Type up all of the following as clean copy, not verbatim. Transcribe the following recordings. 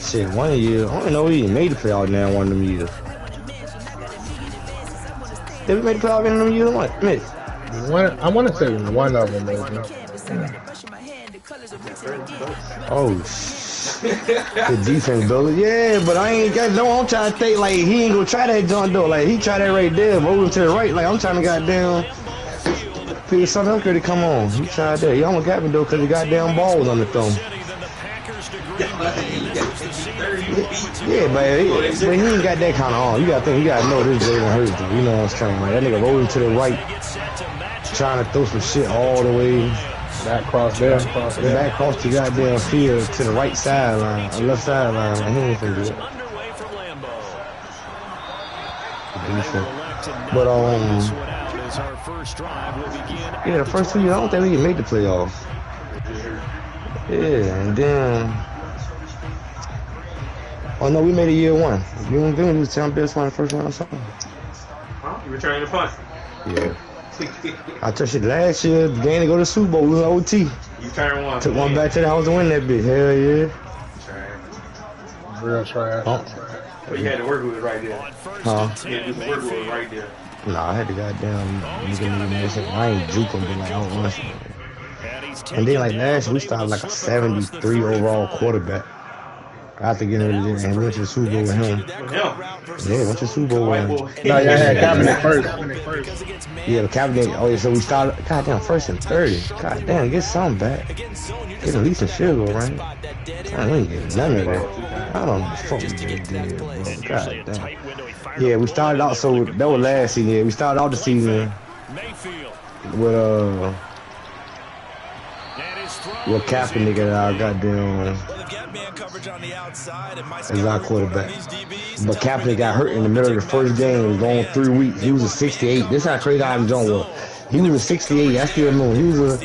Shit, 1 year. I don't know we even made the playoff now one of them years. Did we make the playoff in them years? What? Miss? I want to say one of them, maybe. Oh, the defense builder. Yeah, but I ain't got no. I'm trying to think like he ain't gonna try that John though. Like he tried that right there, over to the right. Like I'm trying to goddamn figure something else to come on. He tried that. He almost got me though because the goddamn ball was on the thumb. Yeah, but he ain't got that kind of arm. You gotta think, you gotta know this Jalen Hurts though. You know what I'm saying? Like that nigga rolling to the right, trying to throw some shit all the way. Back cross there. Back across the goddamn field to the right sideline, or left sideline. Like, he ain't finna do that. But yeah, the first 2 years I don't think we can make the playoffs. Yeah, and then oh no, we made it year one. You don't do it. Tell Bills won the first round or something. Huh? You returning the punt? Yeah. I touched it last year. The game to go to the Super Bowl. We was OT. You turned one. Took one back to the house to win that bitch. Hell yeah. Real trash. But you had to work with it right there. Huh? You had to work with it right there. Nah, I had to goddamn I ain't juking, but like I don't want to. And then like last year we started like a 73 overall quarterback. After getting rid of it and went to the Super Bowl with him. Yeah, went to the Super Bowl with him. No, y'all had Kaepernick first. Yeah, the Kaepernick. Oh yeah, so we started. Goddamn, first and 30. Goddamn, get something back. Get at least a field goal, right? I ain't getting none of that. I don't know what the fuck we did, bro. Goddamn. Yeah, we started out. So that was last season. Yeah, we started out the season with Kaepernick and our goddamn as our quarterback. But Kaepernick got hurt in the middle of the first game, going 3 weeks. He was a 68. This is how crazy Adam Jones was. He was a 68. I still remember. He was a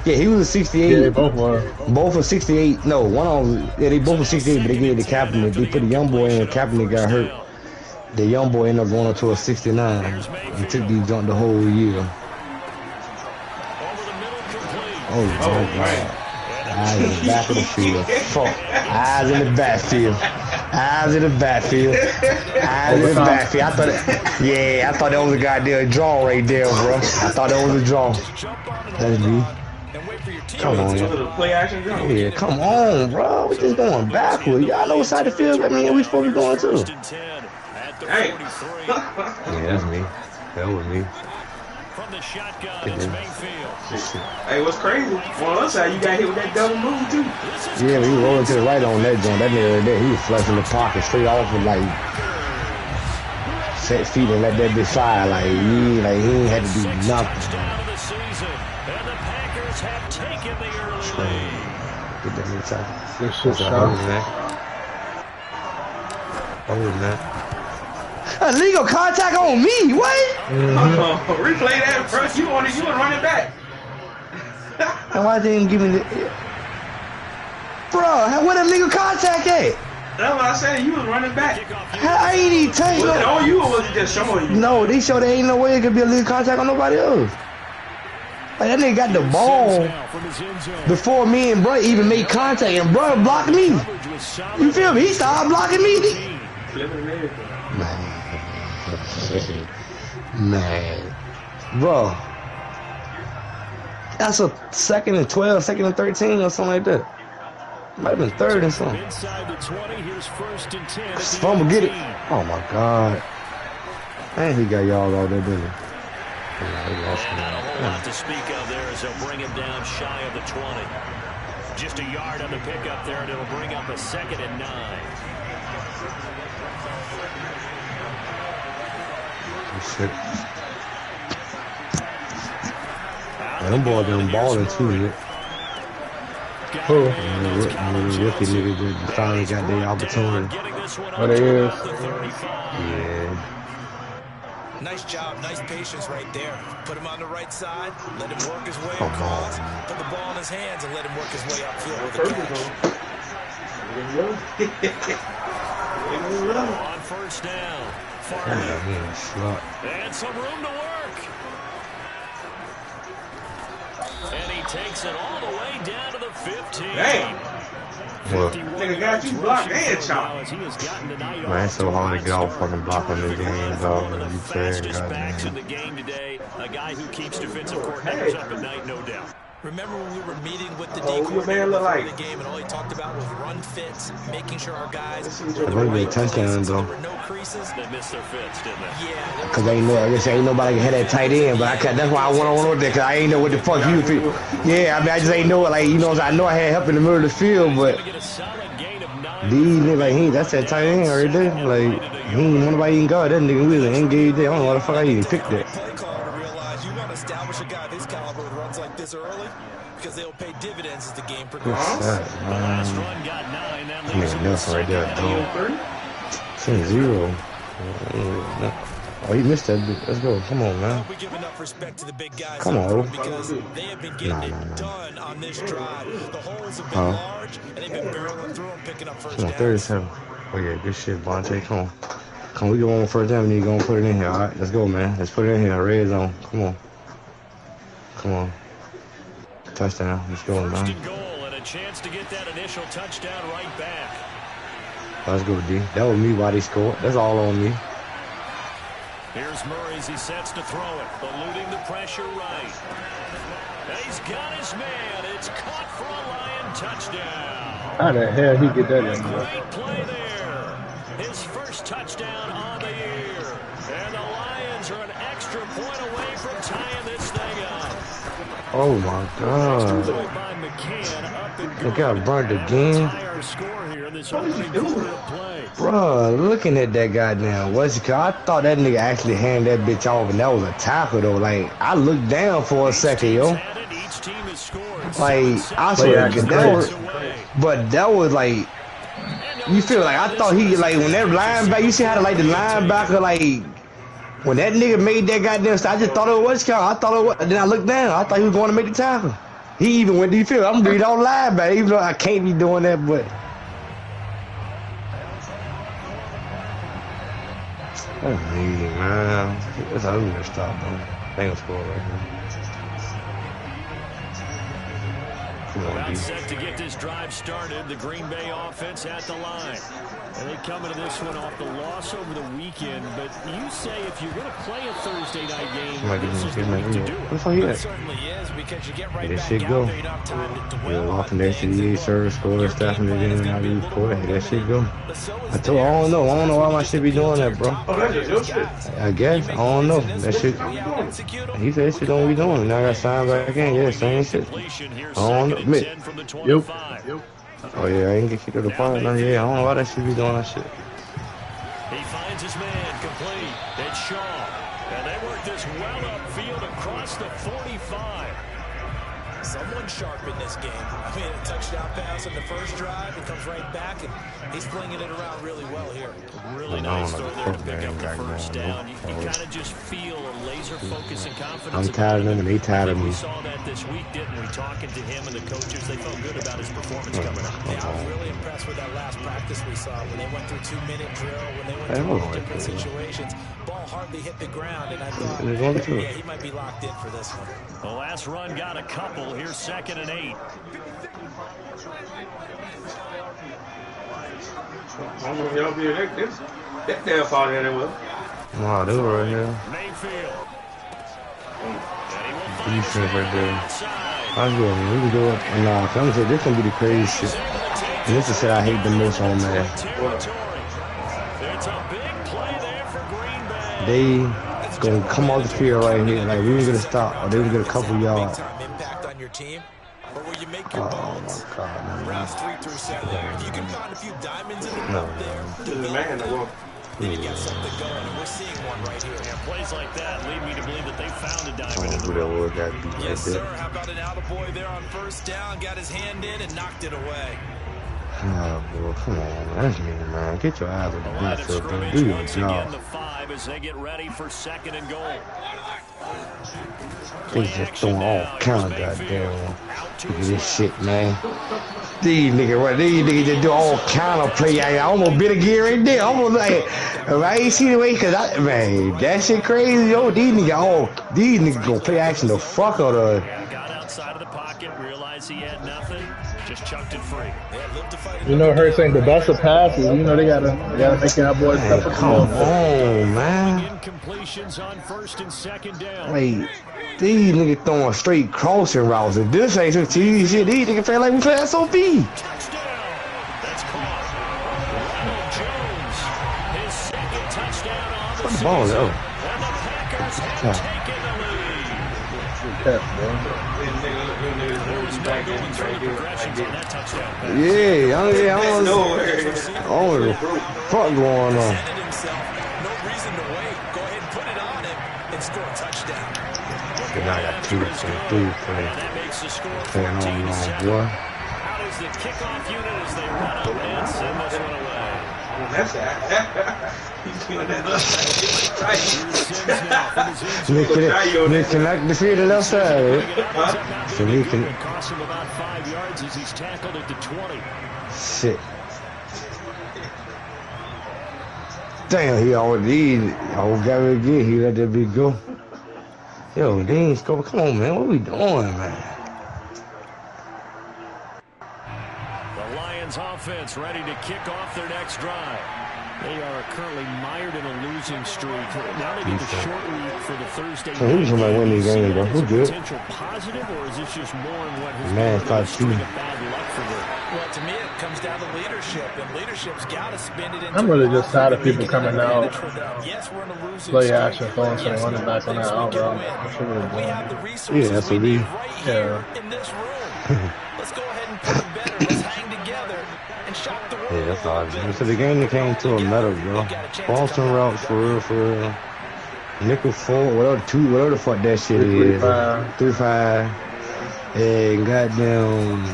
he was a 68. Yeah, both were. Both were 68. No, one of them. Yeah, they both were 68, but they gave it to Kaepernick. They put a young boy in. Kaepernick got hurt. The young boy ended up going up to a 69 and took these jump the whole year. Oh my God. Eyes in the back of the field. Fuck. Eyes in the backfield. Eyes in the backfield. Eyes in the backfield. I thought that was a goddamn draw right there, bro. I thought that was a draw. That's me. Come on, yeah, come on, bro. We just going backwards. Y'all know what side of the field we supposed to be going to. Hey. Yeah, that's me. That was me. Hey, what's crazy? On the other side, you got hit with that double move too. Yeah, he was rolling to the right on that joint. That nigga there, he was flushing the pocket straight off with like set feet and let that bitch fire. Like he ain't had to do nothing. Get that nigga shot. Good shit, shot. Illegal contact on me. What? Replay that first. You want running back. And why they didn't give me the... Bro, where the legal contact at? That's what I said. You was running back. I ain't even tell you. Was it on you or was it just showing you? No, they showed there ain't no way it could be a legal contact on nobody else. Like that nigga got the ball before me and bro even made contact and bro blocked me. You feel me? He started blocking me. Man. Bro. That's a 2nd and 12, 2nd and 13 or something like that. Might have been 3rd and something. If I'm gonna get it. Oh my God. And he got y'all all there, didn't he? Lot to speak of there as they'll bring him down shy of the 20. Just a yard on the pickup there, and it'll bring up a 2nd and 9. Shit. Man, them boys been balling too, man. Who? The rookie nigga that finally got their opportunity. What it is? Yeah. Nice job, nice patience right there. Put him on the right side, let him work his way Come across, on. put the ball in his hands and let him work his way upfield with the catch. On first down. And some room to work. And he takes it all the way down to the 15. Dang. Well, Nigga got you blocked and chopped. man, it's so hard to get off fucking block on this game, dog. You That's playing, just backs in goddamn. the game today. A guy who keeps defensive coordinators up at night, no doubt. Remember when we were meeting with the D Oh, your coordinator man look before like. the game, and all he talked about was run fits, making sure our guys It's gonna be a touchdown, so though. there were no creases. They missed their fits, didn't they? Yeah, Cause ain't no, I guess ain't nobody can have that tight end, but I can't. That's why I went on there, cause I ain't know what the fuck you feel. Yeah, I mean, I just ain't know it. Like, you know, I know I had help in the middle of the field, but Get a solid gain of 9. these niggas, like, that's that tight end right there. Like, he ain't nobody even guard that nigga. We was engaged there. I don't know why the fuck I even picked that. play caller to realize you want to establish a guy of his caliber with runs like this early because they'll pay dividends as the game progresses. The last run got 9. That Man, leaves him that's with right there, second dog. 10-0. Oh, he missed that bit. Let's go. Come on, man. We give enough respect to the big guys Come up on. front because they have been getting it done on this drive. The holes have been large, and they've been barreling through them, picking up first Come on, downs. 37. Oh, yeah, good shit, Bonte. Come on. Come on, we get one more first down. We need to go and put it in here. All right, let's go, man. Let's put it in here. Red zone. Come on. Come on. Touchdown. Let's go, First man. and goal, and a chance to get that initial touchdown right back. Let's go, D. That was me why they scored. That's all on me. Here's Murray as he sets to throw it, eluding the pressure right. And he's got his man. It's caught for a Lion touchdown. How the hell he get that in there? Great play there. His first touchdown on the year. And the Lions are an extra point away from tying this thing up. Oh, my God. By McCann up and They got burnt again. tie our score here in this opening quarter of play. Bruh, looking at that goddamn what's it called? I thought that nigga actually handed that bitch off, and that was a tackle, though. Like, I looked down for a second, yo. Each team has scored. Like, I swear, that was, but that was like, you feel like, I thought he, like, when that linebacker, you see how, like, the linebacker, like, when that nigga made that goddamn stuff, I just thought it was called. I thought it was, then I looked down. I thought he was going to make the tackle. He even went, do you feel? I'm reading on linebacker, even though I can't be doing that, but. That's me, man. That's how we gonna stop, though. They gonna score right here. Come on, About D. set to get this drive started, the Green Bay offense at the line. And they come into this one off the loss over the weekend, but you say if you're going to play a Thursday night game, this is the week to do it. What the fuck he It at? certainly is because you get right That back shit out go. there. You don't have time to Yeah, dwell on walking the next to things the that service, score, staffing it in, I do report. That shit go. But so is I told, I don't know. I don't know why my shit be doing that, bro. Oh, that's just your shit. I guess. I don't know. That shit. He said that shit don't be doing. Now I got signed back in. Yeah, same shit. I don't know. Admit. Yep. Oh, yeah, I ain't get kicked to the point. No, yeah, I don't know why that shit be doing that shit. He finds his man complete. It's Shaw. And they work this well upfield across the 45. Someone sharp in this game. I mean, a touchdown pass on the first drive. It comes right back, and he's flinging it around really well here. Really nice throw there to pick up the first down. You kind of just feel a laser focus and confidence. I'm tired of them, and they tired of me. We saw that this week, didn't we? Talking to him and the coaches, they felt good about his performance coming up. Yeah, I was really impressed with that last practice we saw when they went through 2-minute drill, when they went through all the different situations. Ball hardly hit the ground, and I thought, yeah, he might be locked in for this one. The last run got a couple. Here's 2nd and 8. I'm gonna help you. That damn fall in there with. Wow, they were right here. Mayfield. You see right there. I was going, we can go up. Nah, I'm gonna say this gonna be the crazy shit. And this is shit I hate the most on, man. It's a big play there for Green Bay. They gonna come off the field right here. Like, we ain't gonna stop, or they gonna get a couple yards. Impact on your team, or will you make Oh, your my bones? God, man. Rounds 3 through 7. If you can find a few diamonds in the No, rough there, The man, then you got something going, and we're seeing one right here. And plays like that lead me to believe that they found a I diamond don't in know the who that rough. was that beat Yes, right sir. there. How about an attaboy there on first down? Got his hand in and knocked it away. Oh, boy, come on, man. That's me, man. Get your eyes on The the line of backfield, bro. scrimmage Do your once again job. the 5 as they get ready for 2nd and goal. They just throwing all kind of goddamn this shit, man. These niggas just do all kind of play. I almost bit a gear right there. Almost like, I ain't see the way, cause man, that shit crazy, yo. These niggas gonna play action the fuck out of. Got outside of the pocket, realized he had nothing. just chucked it free. You know, her saying the best of passes. You know, they gotta make our boys step up. Come on, man. Incompletions on 1st and 2nd down. Wait, these niggas throwing straight crossing routes. If this ain't some TV shit, these niggas play like we play SOB. Touchdown. That's caught. Ronald Jones, his 2nd touchdown on the season. Ball, and the Packers have taken the lead. Yeah, I don't know what the fuck going on. No reason to wait. Go ahead and put it on him and score a touchdown. Now I got 2 for 3 playing. That makes the score Playing on 14-7. boy. How does the kickoff unit as they run up and send this one away? That's that. He's doing that left side. Nick connect the field to the left side. So he can cost him about 5 yards as he's tackled at the 20. shit. Damn, he already got it again. He let that big go. Yo, they ain't score. Come on, man. What we doing, man? The Lions offense ready to kick off their next drive. They are currently mired in a losing streak. Now they get the short week for the Thursday night. Who's gonna win these games, bro? Who good? Potential positive, or is this just more in what has Man, been a string of bad luck for them? Well, to me, it comes down to leadership, and leadership's got to spin it into. I'm really just tired of people coming out, Yes, we're in a losing play streak. action, throwing some running back on that out route. I'm sure We we're have the doing. resources that's we what we- need right here in this room. Let's go ahead and put it better. Let's hang together and shock the world. Yeah, that's all. So the game that came to a medal, bro. Boston routes for real. Nickel 4, whatever the fuck that shit is. 3-5. And goddamn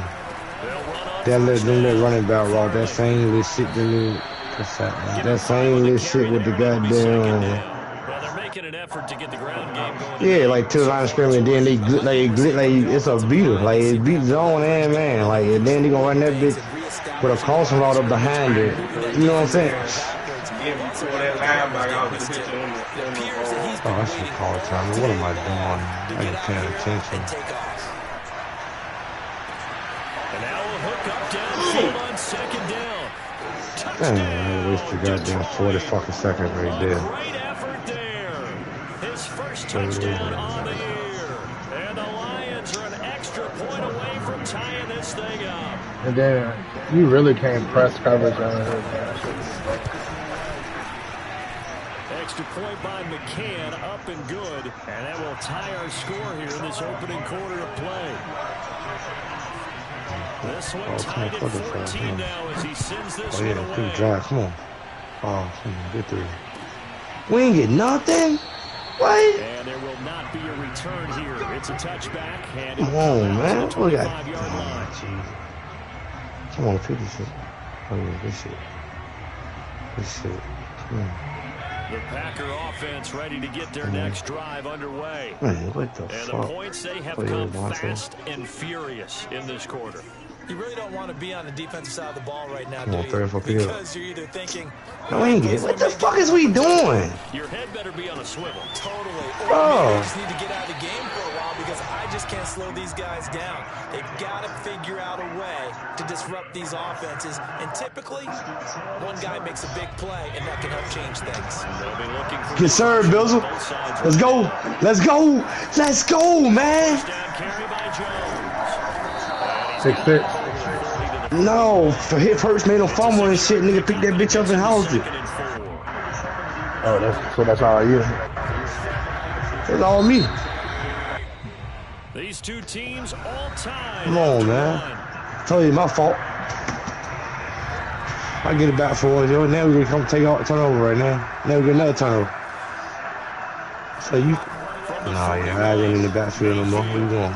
that little running back route, that same little shit, that same little shit with the goddamn. Well, they're making an effort to get the ground game going. Yeah, like to the line of scrimmage, and then they like it's a beater, like it beat zone and man, like and then they gonna run that bitch with a crossing route up behind it. You know what I'm saying? Oh, I should call time. What am I doing? I ain't paying attention. And now we'll hook up downfield on 2nd down. Damn, I wasted goddamn 40 fucking seconds right there. Great effort there. His first touchdown on the year. And the Lions are an extra point away from tying this thing up. And then you really can't press coverage on it. Extra point by McCann, up and good. And that will tie our score here in this opening quarter of play. This one tied at 14 now as he sends this one away. Good drive. Come on. Oh, come on. Get through. We ain't get nothing? What? And there will not be a return here. It's a touchback. And Come on, man. it's a What we got? 25-yard line. Jeez. Come on, pick this shit. Oh, yeah, this shit. This shit. Come on. The Packer offense ready to get their next drive underway. Man, what the And fuck? the points, they have come fast and furious in this quarter. You really don't want to be on the defensive side of the ball right now, Come do on, you? 34 field. Because you're either thinking, No, we ain't get. What the fuck is we doing? Your head better be on a swivel. totally. Or Bro. maybe I just need to get out of the game for a while because I just can't slow these guys down. They've got to figure out a way to disrupt these offenses. And typically, one guy makes a big play, and that can help change things. They'll be looking for Yes, sir, Bizzle. Let's go. Let's go. Let's go, man. down carry by Jones. 6-6. No, for hit first made him fumble and shit. Nigga picked that bitch up and housed it. Oh, that's all you. It's all me. These two teams all tied. Come on, man. Told you, my fault. I get it back for one, yo. Now we're gonna come take out turnover right now. Now we get another turnover. So you. Nah, yeah, I ain't in the backfield no more. Where you going?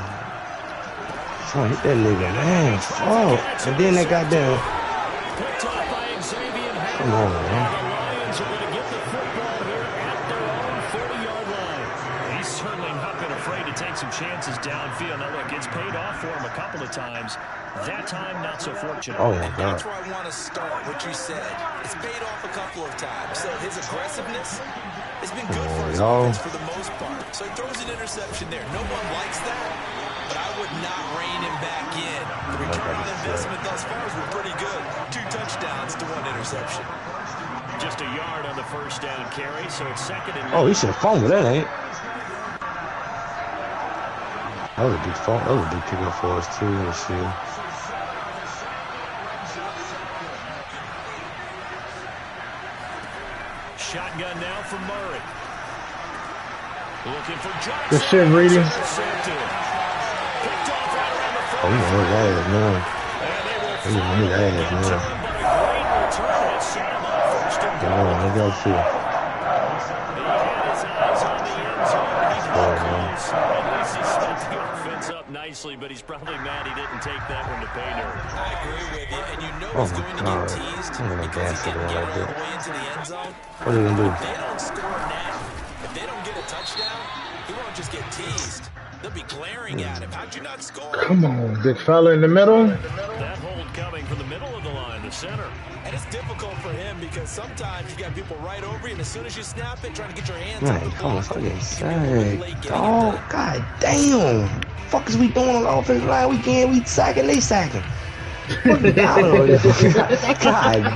Trying to hit that nigga. Damn, fuck. And then they got down. Picked off by Xavier Come on, man. The Lions are going to get the football here at their own 40-yard line. He's certainly not been afraid to take some chances downfield. Now, look, it's paid off for him a couple of times. That time, not so fortunate. Oh, my God. That's where I want to start, what you said. It's paid off a couple of times. So his aggressiveness has been good for his offense for the most part. So he throws an interception there. No one likes that, but I would not rein him back in. The return on investment thus far has been pretty good. 2 touchdowns to 1 interception. Just a yard on the first down carry, so it's 2nd and 9. Oh, he should have fumbled that, ain't it? That was a big fall. That was a big pickup for us, too. Let's see. Shotgun now for Murray. Looking for Johnson. Good shit, Reedy. Oh, you know his ass, man. You know his ass, man. Oh, I got to see. Nicely, but he's probably mad he didn't take that one to pay dirt. I agree with you, and you know he's going to get teased because he can't get all the way into the end zone. What are they going to do? If they don't score now, if they don't get a touchdown, he won't just get teased. They'll be glaring at him. How'd you not score? Come on, big fella in the middle. That hold coming from the middle of the line, the center. And it's difficult for him because sometimes you got people right over you, and as soon as you snap it, trying to get your hands on the ball. Come on, fucking sick. Oh, god damn. Fuck is we doing on the offensive line? We sacking, they sacking. God damn.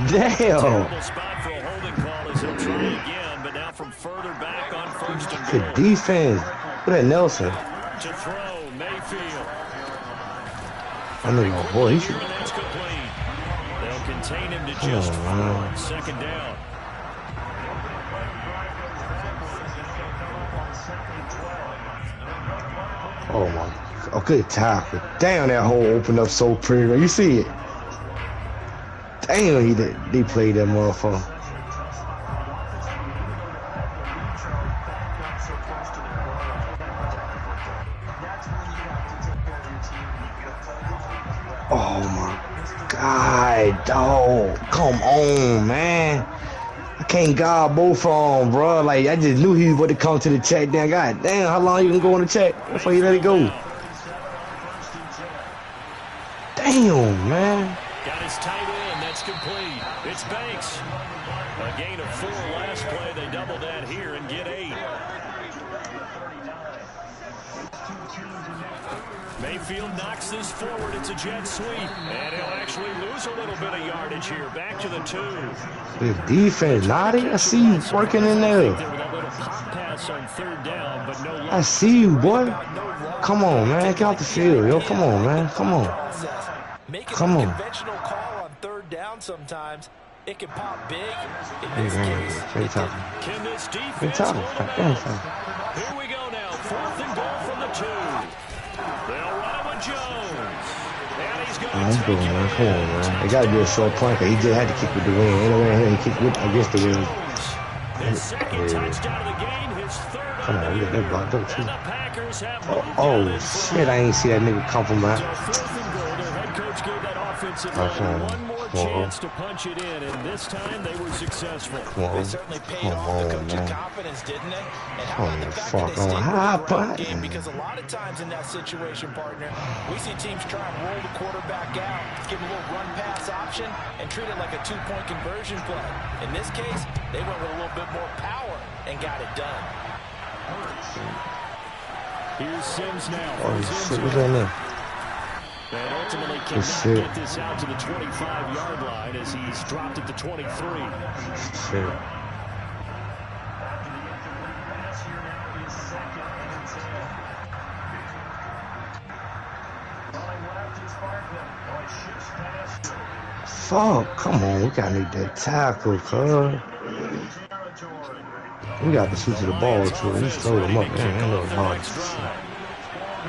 Terrible spot for a holding call as he'll try again, but now from further back on 1st and goal. Good defense. Look at Nelson. To throw, Mayfield. I mean, oh boy, he should. That's complete. They'll contain him to just 4. 2nd down. Oh my. Oh, good tackle. Damn, that hole opened up so pretty. You see it? Damn, they played that motherfucker. Oh my God, dog. Come on, man. I can't guard both of them, bro. Like, I just knew he was about to come to the check down. God damn, how long you can go on the check before you let it go? Damn, man. Got his tight end. That's complete. It's Banks. A gain of 4 last play. They double that here and get 8. Mayfield knocks this forward. It's a jet sweep. And he'll actually lose a little bit of yardage here. Back to the 2. Good defense, Noddy. I see you working in there. I see you, boy. Come on, man. Get off the field, yo. Come on, man. Come on. Come on. Conventional call on 3rd down sometimes. It can pop big. In this case, Great talking. Can this defense Great talking. Here we go now. 4th and goal from the 2. They'll run him with Jones. And he's going to take man. Come on, man. It got to be a short punt. He just had to kick with the wind. Anyway, he kicked with against the wind. His 2nd touchdown of the game. His 3rd. Come on, we got that blocked up, too. And the Packers have Oh, shit. I ain't see that nigga come from that. So 4th and goal. Their head coach gave that offensive line one more chance to punch it in, and this time they were successful. They certainly paid off the coach's confidence, didn't they? And how about the fact fuck that they stayed on. with the game? Because a lot of times in that situation, partner, we see teams try and roll the quarterback out, give him a little run-pass option, and treat it like a 2-point conversion play. In this case, they went with a little bit more power and got it done. Here's Sims now. Oh, shit. What's that name? And ultimately cannot get this out to the 25-yard line as he's dropped at the 23. Shit. Fuck, come on, we gotta need that tackle, cuz. We got to shoot to the ball, too. He slowed him up, man. Ain't no hard.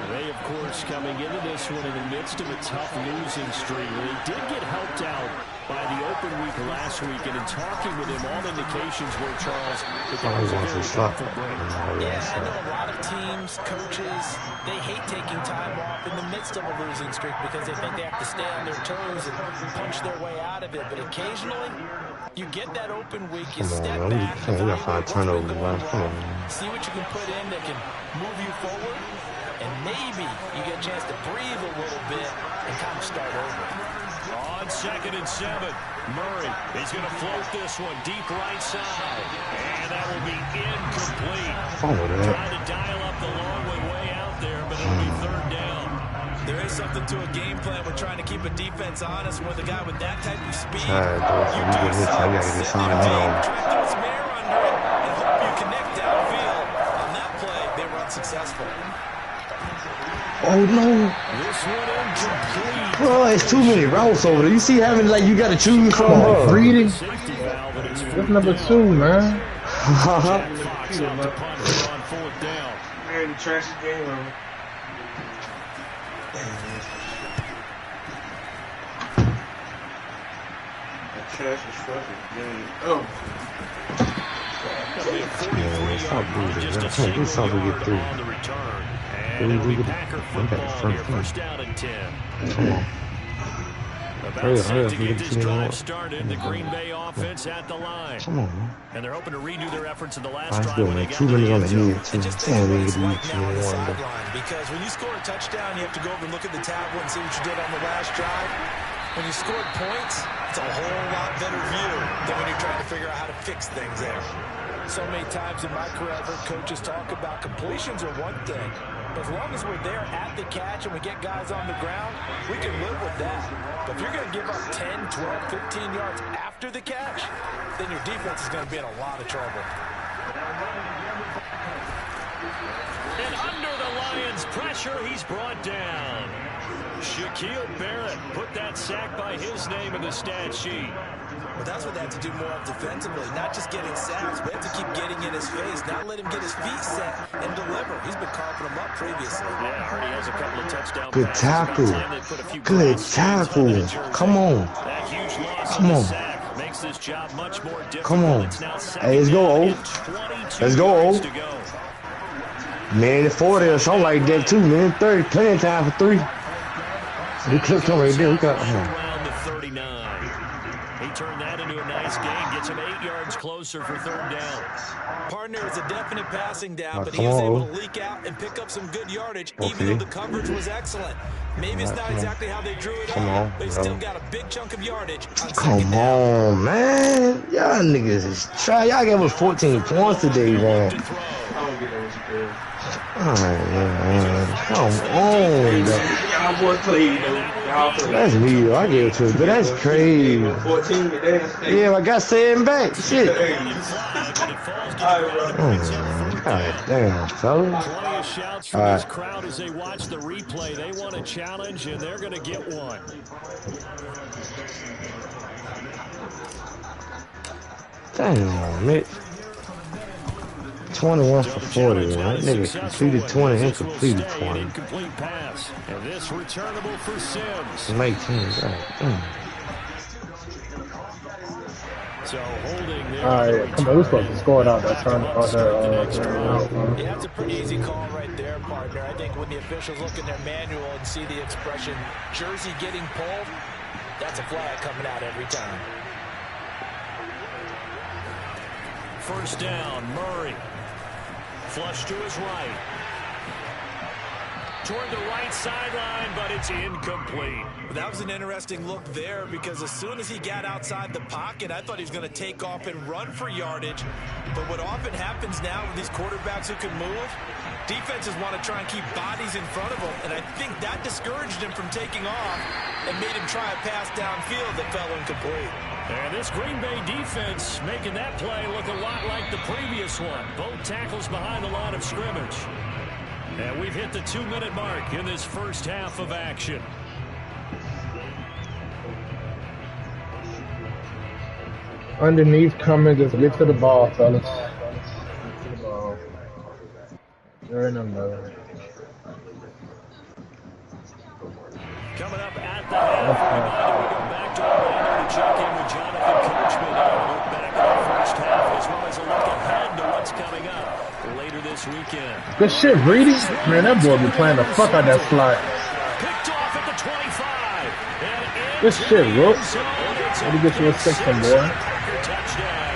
They, of course, coming into this one in the midst of a tough losing streak. They did get helped out by the open week last week, and in talking with him, all indications were, Charles, that that was a very painful break. Yeah, I know a lot of teams, coaches, they hate taking time off in the midst of a losing streak because they think they have to stay on their toes and punch their way out of it. But occasionally, you get that open week, you step back, we gotta find turnovers, man. Come on. see what you can put in that can move you forward. and maybe you get a chance to breathe a little bit and kind of start over. On 2nd and 7, Murray is going to float this one deep right side, and that will be incomplete. Trying to dial up the long way out there, but it'll be 3rd down. There is something to a game plan. We're trying to keep a defense honest with a guy with that type of speed. You gotta get signed on. Try to throw some air under it and hope you connect downfield. On that play, they were unsuccessful. Oh no! This one incomplete. Bro, it's too many routes over there. You see having like you gotta choose from breeding. That's number 2, man. Fox out to punt it on 4th down. Man, the trash game over. Trash is fucking game. Oh. Just a This song will get through. on the return. And it'll be Packer football here, 1st down and 10. Come on. About set to get this drive started, the Green Bay offense at the line. Come on, man. And they're hoping to redo their efforts in the last Nice drive doing when they it. got 2 to the minutes on end the zone. head, Just too. Damn, we what it's get like to now on the 2-1. sideline, because when you score a touchdown, you have to go over and look at the tablet and see what you did on the last drive. When you scored points, it's a whole lot better view than when you're trying to figure out how to fix things there. So many times in my career, I've heard coaches talk about completions are one thing. But as long as we're there at the catch and we get guys on the ground, we can live with that. But if you're going to give up 10, 12, 15 yards after the catch, then your defense is going to be in a lot of trouble. And under the Lions' pressure, he's brought down. Shaquille Barrett put that sack by his name in the stat sheet. But that's what they have to do more of defensively, not just getting sacks, but have to keep getting in his face, not let him get his feet set and deliver. He's been carving them up previously. Yeah, already has a couple of touchdown Good passes. tackle. Good tackle. Come on. That huge loss Come on the on. sack makes this job much more difficult. Come on. It's now Hey, let's go, O. Let's go, O. Man, 40 or something like that, too, man. 30, plenty of time for 3. We clipped him right there. We got around the 39. He turned that into a nice gain, gets him 8 yards closer for 3rd down. Partner is a definite passing down, but come he was on. able to leak out and pick up some good yardage, even though the coverage was excellent. Maybe it's not exactly how they drew it up, but he still got a big chunk of yardage on Come on, man. Y'all niggas is try. Y'all gave us 14 points today, man. I don't get those girls. Alright, man. Come on, Y'all boys played, though. Y'all played. that's me, though. I gave it to it, but that's crazy. 14 today. Yeah, I got 7 back. Shit. Alright, God damn, fellas. Plenty of shouts from this crowd as they watch the replay. They want a challenge, and they're going to get one. Damn, Mitch. 21 for 40, man. That nigga completed 20 and completed 20. Incomplete pass. And this returnable for Sims. Make 10, right? So holding there. Alright, come on, we're supposed to score it out that turn. Yeah, that's a pretty easy call right there, partner. I think when the officials look in their manual and see the expression jersey getting pulled, that's a flag coming out every time. 1st down, Murray. Flush to his right. Toward the right sideline, but it's incomplete. That was an interesting look there because as soon as he got outside the pocket, I thought he was going to take off and run for yardage. But what often happens now with these quarterbacks who can move, defenses want to try and keep bodies in front of them, and I think that discouraged him from taking off and made him try a pass downfield that fell incomplete. And this Green Bay defense making that play look a lot like the previous one. Both tackles behind the line of scrimmage. And we've hit the 2-minute mark in this first half of action. Underneath coming, just get to the ball, fellas. Get to the ball. You're in them, brother. Coming up at the half, reminder, we go back to Orlando to check in with Jonathan Coachman. A look back at the first half as well as a look ahead to what's coming up later this weekend. Good shit, Reedy. Man, that boy be playing the fuck out that slot. Picked off at the 25. Good shit, Rook. Let me get you a 6 one, boy. Touchdown.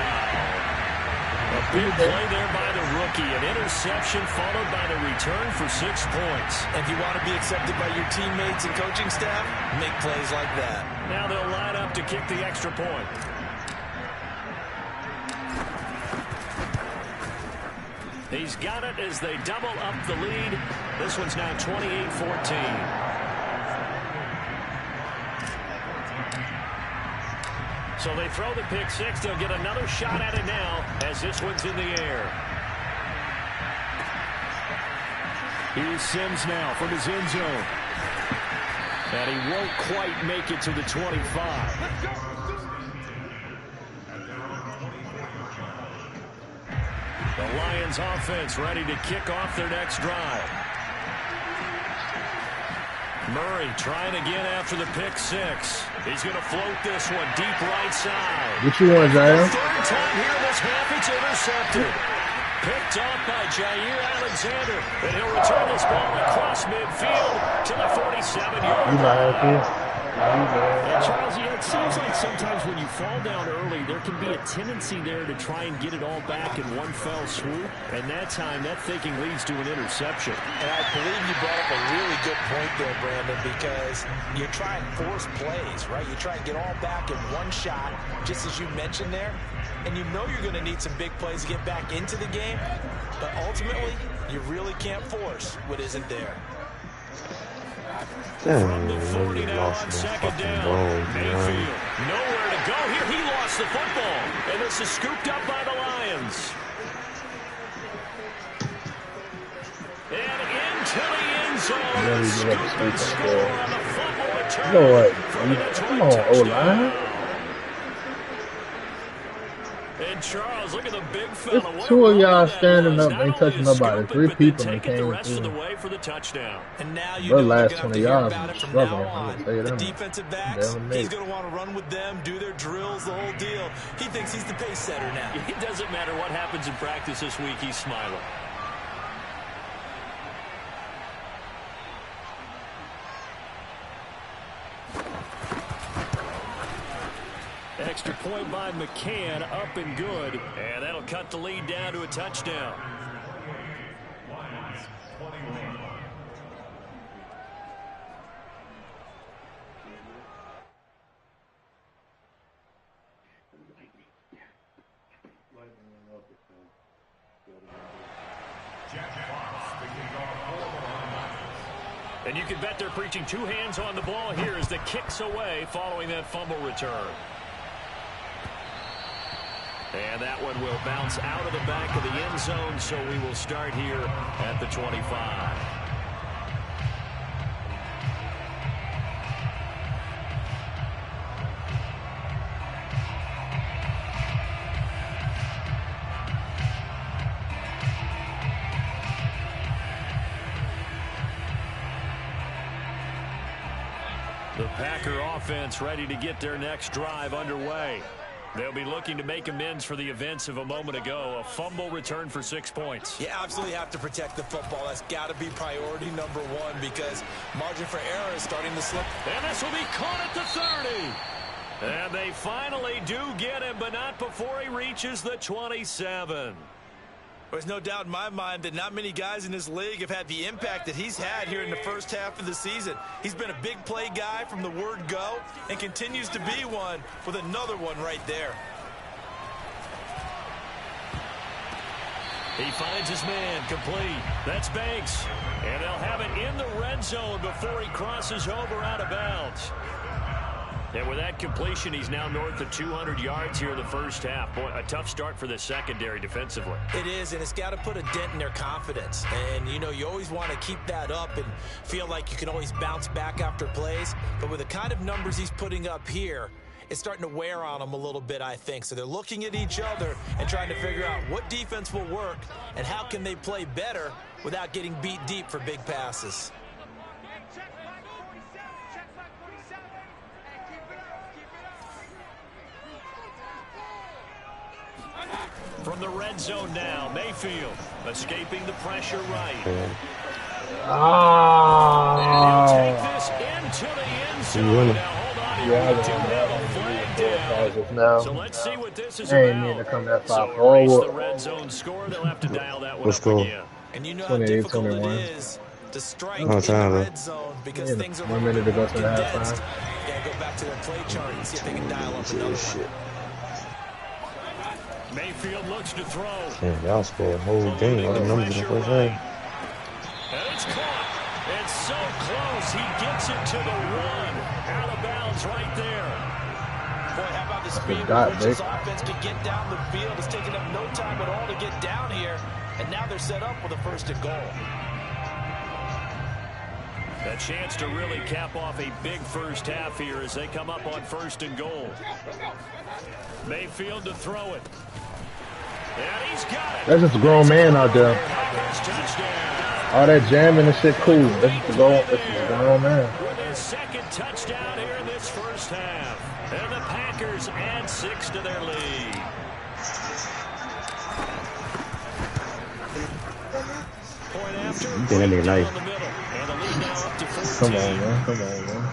A big play there by the rookie. rookie. An interception followed by the return for 6 points. And if you want to be accepted by your teammates and coaching staff, make plays like that. Now they'll line up to kick the extra point. He's got it as they double up the lead. This one's now 28-14. So they throw the pick six. They'll get another shot at it now as this one's in the air. Here's Sims now from his end zone. And he won't quite make it to the 25. The Lions offense ready to kick off their next drive. Murray trying again after the pick six. He's going to float this one deep right side. What you want, Jair? Third time here in this half, it's intercepted. Picked off by Jair Alexander. And he'll return this ball across midfield to the 47-yard line. And Charles, it seems like sometimes when you fall down early, there can be a tendency there to try and get it all back in one fell swoop. And that time, that thinking leads to an interception. And I believe you brought up a really good point there, Brandon, because you try and force plays, right? You try and get all back in one shot, just as you mentioned there. And you know you're going to need some big plays to get back into the game. But ultimately, you really can't force what isn't there. From the 40 now on second down. Mayfield, nowhere to go here. He lost the football. And this is scooped up by the Lions. And into the end zone. Scoop and score on the fumble return. Lord, from the come on, O-line. And Charles, look at the big fella. Two of y'all standing up, ain't touching nobody. 3 people that came the rest through. of the way for the touchdown. And now you Their know last they're 20 gonna yards have to was hear about it from struggling. now I'm on. gonna tell you The that. defensive backs, he's going to want to run with them, do their drills, the whole deal. He thinks he's the pace setter now. It doesn't matter what happens in practice this week, he's smiling. Extra point by McCann, up and good. And that'll cut the lead down to a touchdown. And you can bet they're preaching 2 hands on the ball here as the kick's away following that fumble return. And that one will bounce out of the back of the end zone, so we will start here at the 25. The Packer offense ready to get their next drive underway. They'll be looking to make amends for the events of a moment ago. A fumble return for 6 points. You absolutely have to protect the football. That's got to be priority number one because margin for error is starting to slip. And this will be caught at the 30. And they finally do get him, but not before he reaches the 27. There's no doubt in my mind that not many guys in this league have had the impact that he's had here in the first half of the season. He's been a big play guy from the word go and continues to be one with another one right there. He finds his man complete. That's Banks. And they'll have it in the red zone before he crosses over out of bounds. And with that completion, he's now north of 200 yards here in the first half. Boy, a tough start for the secondary defensively. It is, and it's got to put a dent in their confidence. And, you know, you always want to keep that up and feel like you can always bounce back after plays. But with the kind of numbers he's putting up here, it's starting to wear on them a little bit, I think. So they're looking at each other and trying to figure out what defense will work and how can they play better without getting beat deep for big passes. From the red zone now, Mayfield escaping the pressure right. And he'll take this into the end zone. Now hold on here. We do have a flag down. bad just now. So let's see what this is I ain't about. mean to come that far So forward. erase the red zone score. They'll have to dial that one up again. And you know how difficult it is to strike in the red zone because things are 1 minute to go to the halftime. Yeah, go back to their play chart and see if they can dial up another one. Mayfield looks to throw. Yeah, y'all scored a whole game. All the numbers in the first half. And it's caught. It's so close. He gets it to the 1. Out of bounds right there. Boy, how about the speed with which this offense can get down the field? It's taking them no time at all to get down here. And now they're set up with a 1st and goal. A chance to really cap off a big first half here as they come up on 1st and goal. Mayfield to throw it. And he's got it. That's just a grown man out there. All that jamming and shit cool. This is a grown man. With his 2nd touchdown here in this first half. And the Packers add 6 to their lead. Point after. That nigga nice. Come on, man. Come on, man.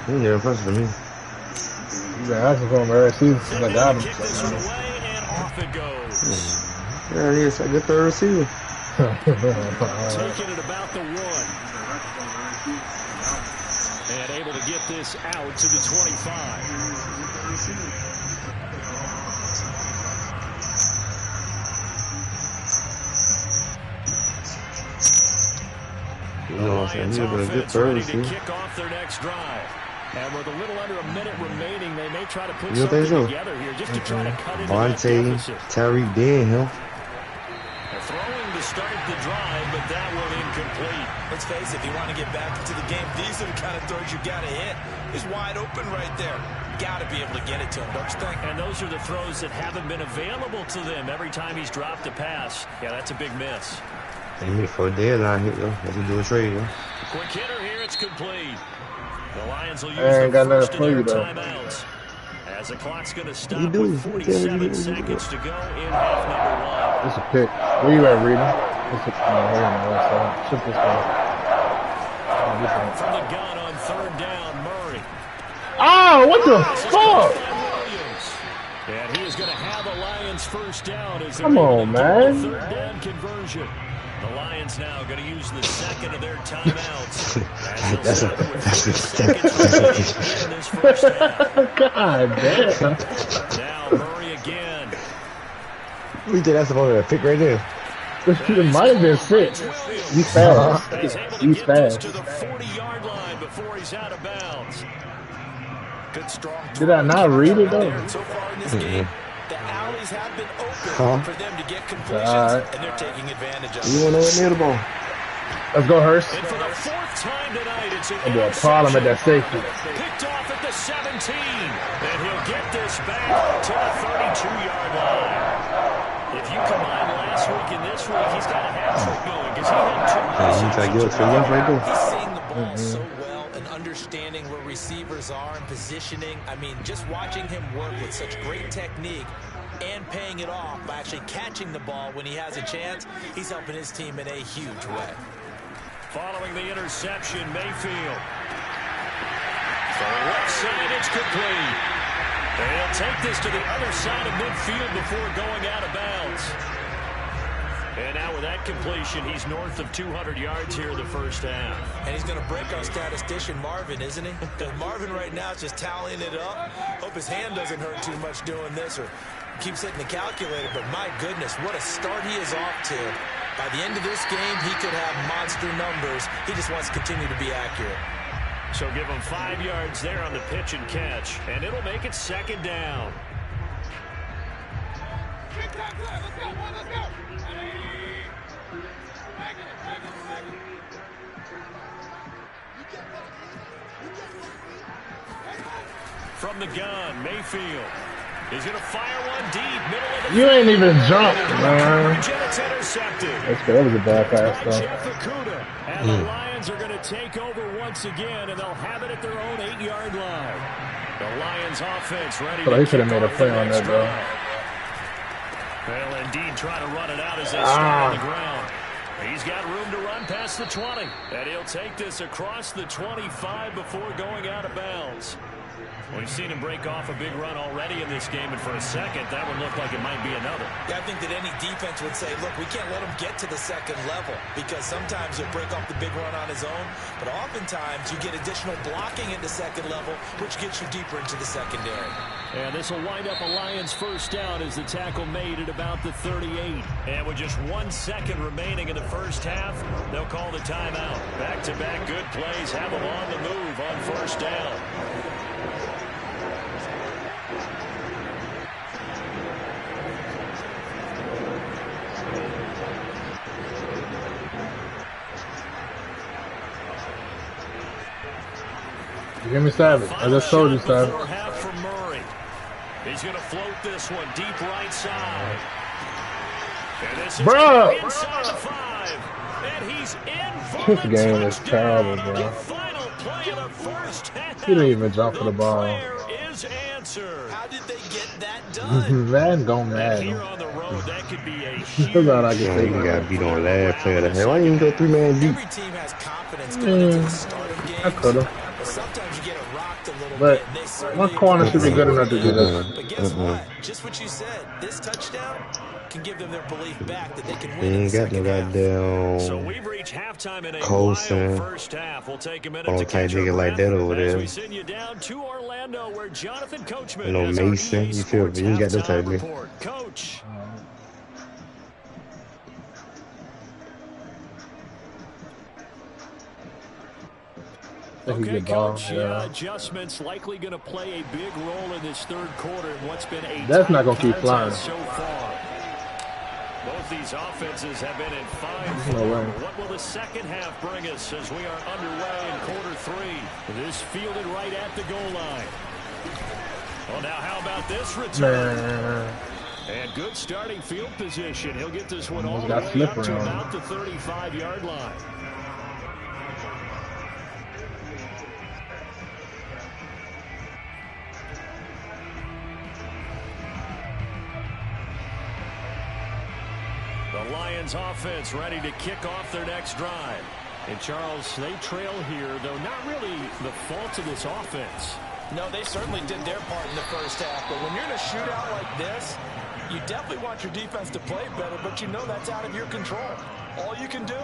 He's very impressive to me. You've been asking for him every season since I got him. Kick this one away, and off it goes. Yeah, he's a good third receiver. Taking it about the 1. And able to get this out to the 25. You know what I'm saying? He's been a good third receiver. Kick off their next drive. And with a little under a minute remaining, they may try to put You something so? together here just to try to cut into Bonte, that deficit. Terry, Dan Hill. They're throwing to start the drive, but that one incomplete. Let's face it, if you want to get back into the game, these are the kind of throws you got to hit. He's wide open right there. Got to be able to get it to him, don't you think? And those are the throws that haven't been available to them every time he's dropped a pass. Yeah, that's a big miss. And for a deadline hit, though. Let's do a trade, though. Quick hitter here, it's complete. The Lions will use I ain't their got first nothing for you, of their though. timeouts. As the clock's going to stop You do. with 47 seconds to go in half number 1. It's a pick. Where you at, Reader? It's a here on the left side. Ship this way. From the gun on 3rd down, Murray. Oh, what the fuck? And he is going to have a Lions first down as they're Come able on, to man. get the 3rd down conversion. The Lions now going to use the 2nd of their timeouts. God damn. Now Murray again. We did that supposed to be a pick right there. It might have been 6. He's fast. He's fast. To the 40-yard line before he's out of bounds. Good strong. Did I not read it though? So far in this game, the alleys have been open for them to get completions, and they're taking advantage of it. You want to know near the ball? Let's go, Hurst. And for the 4th time tonight, it's an I'll be a problem at that safety. picked off at the 17, and he'll get this back to the 32-yard line. If you combine last week and this week, he's got a hat trick going because he had 2 You try to give it to the left right there. He's seeing the ball so well and understanding where receivers are and positioning. I mean, just watching him work with such great technique and paying it off by actually catching the ball when he has a chance, he's helping his team in a huge way. Following the interception, Mayfield. For the left side, it's complete. And he'll take this to the other side of midfield before going out of bounds. And now with that completion, he's north of 200 yards here in the first half. And he's going to break our statistician, Marvin, isn't he? Because Marvin right now is just tallying it up. Hope his hand doesn't hurt too much doing this or keeps hitting the calculator. But my goodness, what a start he is off to. By the end of this game, he could have monster numbers. He just wants to continue to be accurate. So give him 5 yards there on the pitch and catch. And it'll make it 2nd down. From the gun, Mayfield. He's going to fire one deep, middle of the You ain't even jumped, man. It's intercepted. That was a bad pass, though. And the Lions are going to take over once again, and they'll have it at their own 8-yard line. The Lions offense ready But to he could have kick made a off play the on next that, though. drive. Well, indeed, try to run it out as they start on the ground. He's got room to run past the 20. And he'll take this across the 25 before going out of bounds. We've seen him break off a big run already in this game, and for a second, that one looked like it might be another. Yeah, I think that any defense would say, look, we can't let him get to the second level, because sometimes he'll break off the big run on his own, but oftentimes you get additional blocking at the second level, which gets you deeper into the secondary. And this will wind up a Lions first down as the tackle made at about the 38. And with just 1 second remaining in the first half, they'll call the timeout. Back-to-back good plays have them on the move on first down. Give me Savage. I just told you, Savage. He's going to float this one deep right side. And this is Bro! Inside the 5. And he's in for This game is terrible, bro. The final play of the first half. He didn't even jump for the ball. Is answered. How did they get that done? Man, go mad. Here on the road, that could be a huge. That's all I can say. You got beat on last play of the half. Why didn't you go 3-man deep? Every team has confidence going into the start of games. I could have. Sometimes you get it rocked a little But bit. They certainly one corner should be good enough to do that. But guess what? Just what you said. This touchdown can give them their belief back that they can win. He ain't got no goddamn So we've reached halftime in a Colson. wild first half. We'll take a minute Oh, to tight catch our nigga like breath that over as there. we send you down to Orlando, where Jonathan Coachman No has our Mason. EA You feel Sports me? You got that halftime type of- report. Coach. Okay, Coach, adjustments likely going to play a big role in this third quarter in what's been a That's not going to keep flying. so far. Both these offenses have been in fine No way. form. What will the second half bring us as we are underway in quarter 3? This fielded right at the goal line. Well, now how about this return? And good starting field position. He'll get this one all the way up to about the 35-yard line. The Lions offense ready to kick off their next drive. And Charles, they trail here, though not really the fault of this offense. No, they certainly did their part in the first half. But when you're in a shootout like this, you definitely want your defense to play better, but you know that's out of your control. All you can do,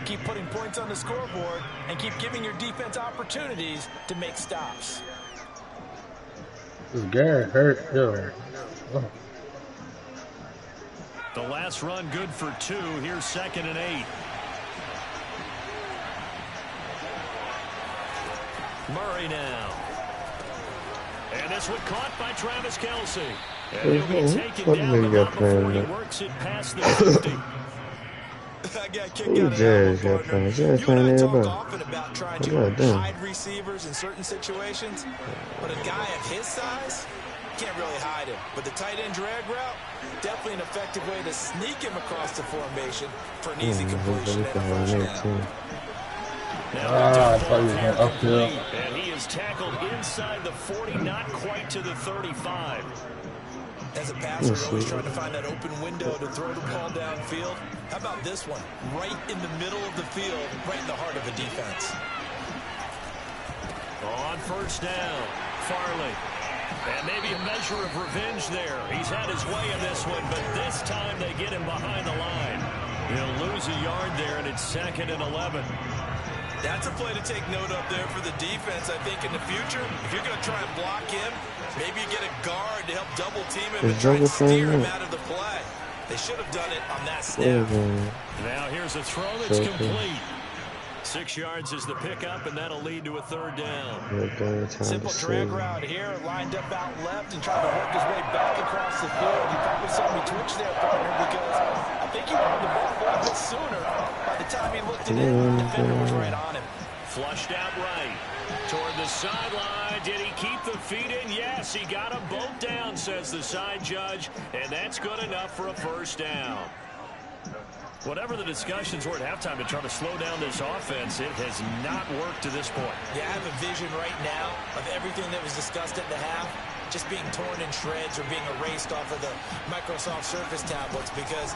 keep putting points on the scoreboard and keep giving your defense opportunities to make stops. This Garrett hurt. Yo. Oh. The last run good for 2. Here's 2nd and 8. Murray now. And this one caught by Travis Kelce. And he'll be taken down the ball before he works it past the 50. I got kicked out of that one, partner. You and I talk often about trying to hide receivers in certain situations, but a guy of his size, can't really hide him. But the tight end drag route, definitely an effective way to sneak him across the formation for an easy completion and a first down. I thought he was going uphill. And he is tackled inside the 40, not quite to the 35. As a passer, you're always trying to find that open window to throw the ball downfield. How about this one? Right in the middle of the field, right in the heart of a defense. On first down, Farley. And maybe a measure of revenge there. He's had his way in this one, but this time they get him behind the line. He'll lose a yard there, and it's 2nd and 11. That's a play to take note of there for the defense, I think, in the future. If you're going to try and block him, maybe you get a guard to help double team him and try and steer him out of the play. They should have done it on that snap. Now here's a throw that's complete. 6 yards is the pickup, and that'll lead to a 3rd down. Simple drag route here, lined up out left and trying to work his way back across the field. You probably saw me twitch there, partner, because I think he wanted the ball a little bit sooner. By the time he looked it in, the defender was right on him. Flushed out right. Toward the sideline. Did he keep the feet in? Yes, he got them both down, says the side judge. And that's good enough for a first down. Whatever the discussions were at halftime to try to slow down this offense, it has not worked to this point. Yeah, I have a vision right now of everything that was discussed at the half just being torn in shreds or being erased off of the Microsoft Surface tablets because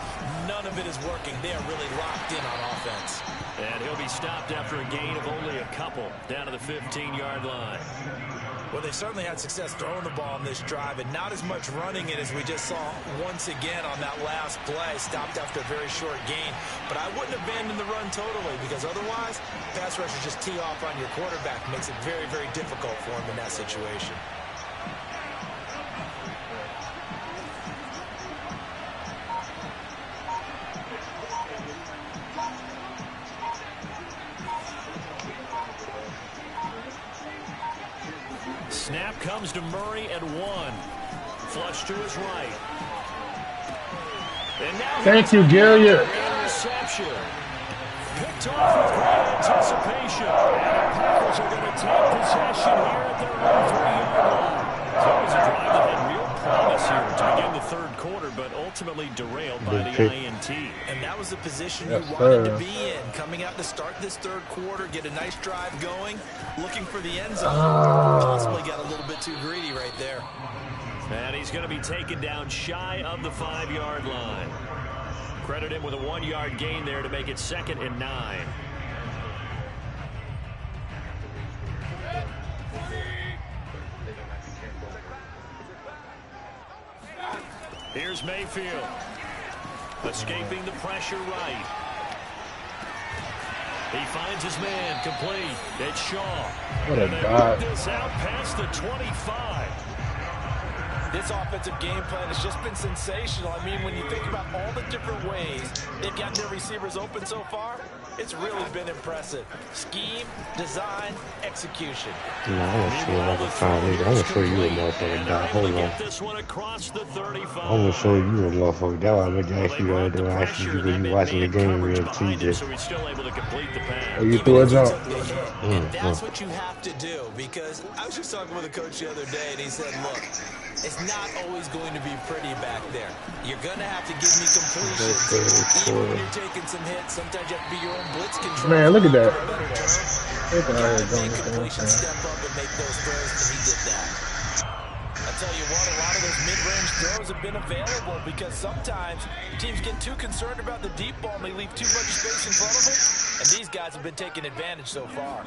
none of it is working. They are really locked in on offense. And he'll be stopped after a gain of only a couple down to the 15-yard line. Well, they certainly had success throwing the ball on this drive and not as much running it as we just saw once again on that last play. Stopped after a very short gain. But I wouldn't abandon the run totally because otherwise, pass rushers just tee off on your quarterback. Makes it very, very difficult for him in that situation. Snap comes to Murray at 1. Flush to his right. And now thank you, Gary. Interception. Picked off with great anticipation. And the Packers are going to take possession here at their own 3-yard line. So it was a drive that had real promise here to begin the third quarter, but ultimately derailed by the INT. And that was the position you wanted to be in. Coming out to start this third quarter, get a nice drive going, looking for the end zone. Possibly got a little bit too greedy right there. And he's going to be taken down shy of the 5-yard line. Credit him with a 1-yard gain there to make it 2nd and 9. Here's Mayfield. Escaping the pressure right. He finds his man complete. It's Shaw. What a and they God. move this out past the 25. This offensive game plan has just been sensational. I mean, when you think about all the different ways they've gotten their receivers open so far, it's really been impressive. Scheme, design, execution. No, I'm going to show you like a fine nigga. I'm going to show you a motherfucker die. Hold on. This one across the 35. I'm going to show you a motherfucker. That's why I meant to ask you the other day. I asked you when you watching the game real TV. So he's still able to complete the pass. Oh, you threw a jump. And that's what you have to do, because I was just talking with a coach the other day, and he said, look, it's not always going to be pretty back there. You're going to have to give me completions. Even when you're taking some hits, sometimes you have to be your own blitz control. Man, look at that. Look at completion, step up and make those throws, and he did that. I'll tell you what, a lot of those mid-range throws have been available because sometimes teams get too concerned about the deep ball and they leave too much space in front of them, and these guys have been taking advantage so far.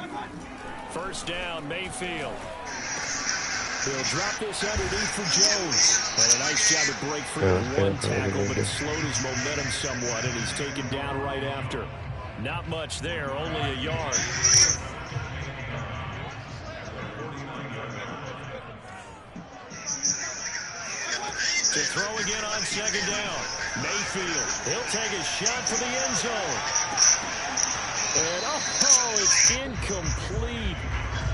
First down, Mayfield. He'll drop this underneath for Jones. And a nice job to break free with one tackle, but it slowed his momentum somewhat, and he's taken down right after. Not much there, only a yard. To throw again on 2nd down. Mayfield, he'll take a shot for the end zone. And it's incomplete.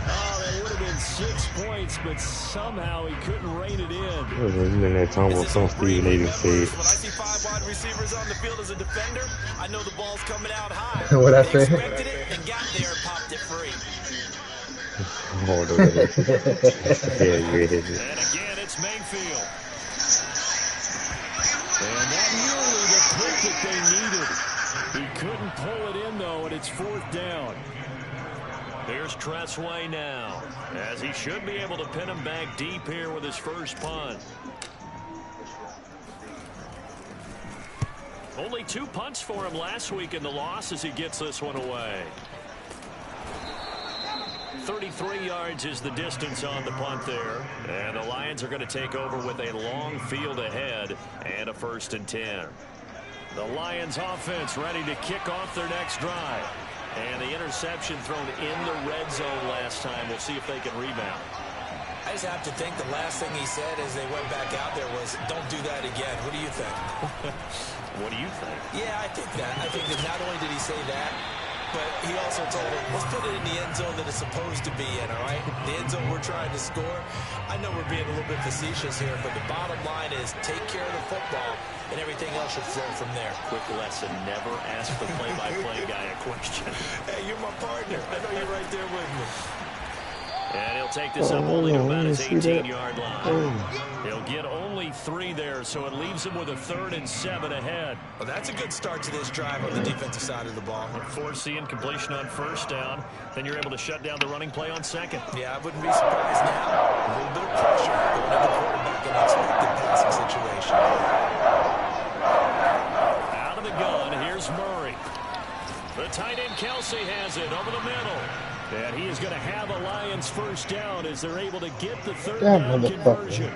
Oh, that would have been 6 points, but somehow he couldn't rein it in. In that time when some Stephen A. said. When I see 5 wide receivers on the field as a defender, I know the ball's coming out high. What I say? Expected it and got there and popped it free. Oh, yeah, and again, it's Mayfield. And not nearly the pick that they needed. He couldn't pull it in, though, and it's 4th down. Here's Tressway now, as he should be able to pin him back deep here with his first punt. Only 2 punts for him last week in the loss as he gets this one away. 33 yards is the distance on the punt there. And the Lions are going to take over with a long field ahead and a 1st and 10. The Lions offense ready to kick off their next drive. And the interception thrown in the red zone last time. We'll see if they can rebound. I just have to think the last thing he said as they went back out there was, don't do that again. What do you think? What do you think? Yeah, I think that. I think that not only did he say that, but he also told him, let's put it in the end zone that it's supposed to be in, all right? The end zone we're trying to score. I know we're being a little bit facetious here, but the bottom line is take care of the football, and everything else should flow from there. Quick lesson, never ask the play-by-play guy a question. Hey, you're my partner. I know you're right there with me. And he'll take this up only to about his 18-yard line. He'll get only 3 there, so it leaves him with a 3rd and 7 ahead. Well, that's a good start to this drive on the defensive side of the ball. Force the incompletion on 1st down. Then you're able to shut down the running play on 2nd. Yeah, I wouldn't be surprised now. A little bit of pressure going to the quarterback in an expected passing situation. Out of the gun, here's Murray. The tight end Kelsey has it over the middle. And he is going to have a Lions 1st down as they're able to get the 3rd down conversion.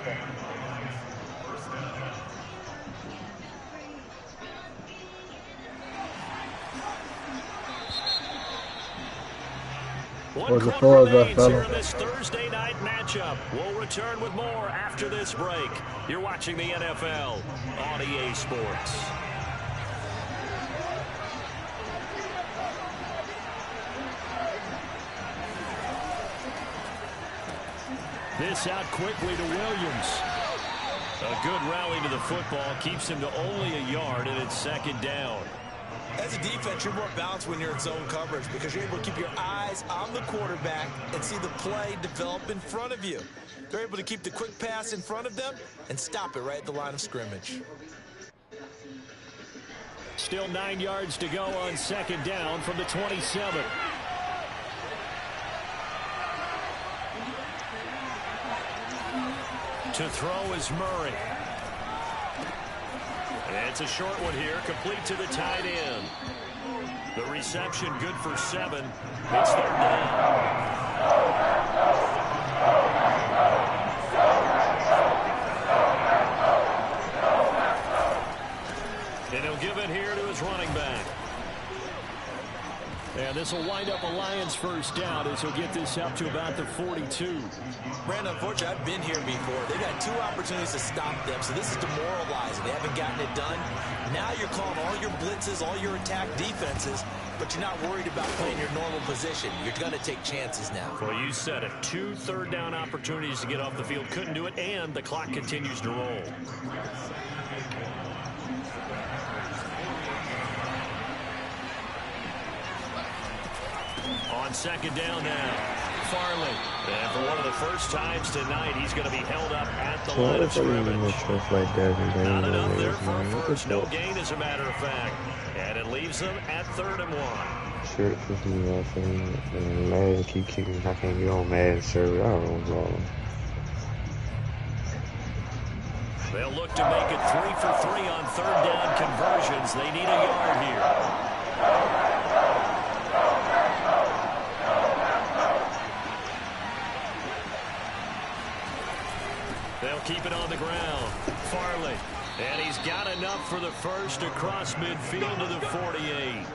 One quarter remains here in this Thursday night matchup. We'll return with more after this break. You're watching the NFL on EA Sports. This out quickly to Williams. A good rally to the football keeps him to only a yard, and it's 2nd down. As a defense, you're more balanced when you're in zone coverage because you're able to keep your eyes on the quarterback and see the play develop in front of you. They're able to keep the quick pass in front of them and stop it right at the line of scrimmage. Still 9 yards to go on 2nd down from the 27. To throw is Murray. It's a short one here, complete to the tight end. The reception good for 7. It's 3rd down. And he'll give it here to his running back. And this will wind up a Lions 1st down as he'll get this up to about the 42. Brandon, unfortunately, I've been here before. They've had 2 opportunities to stop them, so this is demoralizing. They haven't gotten it done. Now you're calling all your blitzes, all your attack defenses, but you're not worried about playing your normal position. You're going to take chances now. Well, you said it. 2 3rd down opportunities to get off the field. Couldn't do it, and the clock continues to roll. On 2nd down now, Farley. And for one of the first times tonight, he's going to be held up at the line of scrimmage. Not enough there for a first. No gain, as a matter of fact. And it leaves them at 3rd and 1. Shit, this is nothing. Madden keep kicking. I can't get on Madden server. I don't know. They'll look to make it 3 for 3 on 3rd down conversions. They need a yard here. They'll keep it on the ground. Farley. And he's got enough for the first across midfield to the 48.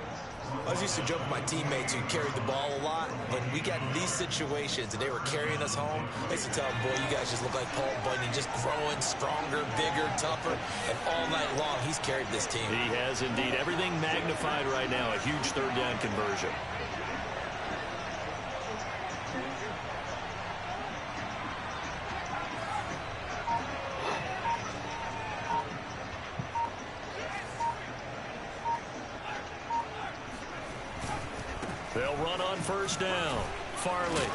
I was used to joke with my teammates who carried the ball a lot. When we got in these situations and they were carrying us home, I used to tell them, boy, you guys just look like Paul Bunyan, just growing stronger, bigger, tougher. And all night long, he's carried this team. He has indeed. Everything magnified right now. A huge 3rd down conversion. They'll run on 1st down. Farley.